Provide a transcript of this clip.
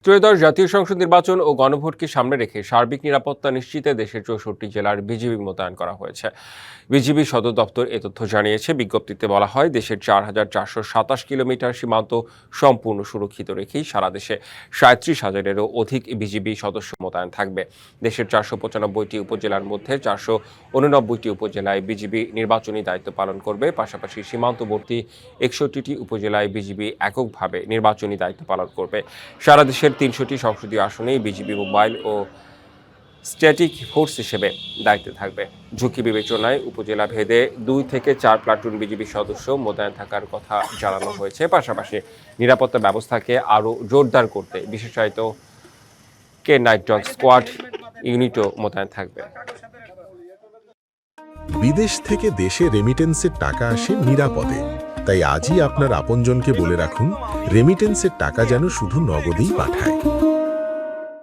ত্রয়োদশ জাতীয় সংসদ নির্বাচন ও গণভোটকে সামনে রেখে সার্বিক নিরাপত্তা নিশ্চিতে দেশের 64 জেলার বিজিবি মোতায়েন করা হয়েছে। বিজিবি সদর দপ্তর এ তথ্য জানিয়েছে। বিজ্ঞপ্তিতে বলা হয়, দেশের 4,427 কিলোমিটার সীমান্ত সম্পূর্ণ সুরক্ষিত রেখেই সারা দেশে 37,000-এরও অধিক বিজিবি সদস্য মোতায়েন থাকবে। দেশের 495টি উপজেলার মধ্যে 489টি উপজেলায় বিজিবি নির্বাচনী দায়িত্ব পালন করবে। পাশাপাশি সীমান্তবর্তী 61টি উপজেলায় বিজিবি এককভাবে নির্বাচনী দায়িত্ব পালন করবে। সারা দেশের 300টি সংসদীয় আসনেই বিজিবি মোবাইল ও স্ট্যাটিক ফোর্স হিসেবে দায়িত্বে থাকবে। ঝুঁকি বিবেচনায় উপজেলা ভেদে 2 থেকে 4 প্লাটুন বিজিবি সদস্য মোতায়েন থাকার কথা জানানো হয়েছে। পাশাপাশি নিরাপত্তা ব্যবস্থাকে আরও জোরদার করতে বিশেষায়িত নাইট ডগ স্কোয়াড ইউনিটও মোতায়েন থাকবে। বিদেশ থেকে দেশে রেমিটেন্সের টাকা আসে নিরাপদে। তাই আজই আপনার আপনজনকে বলে রাখুন, রেমিটেন্সের টাকা যেন শুধু নগদেই পাঠায়।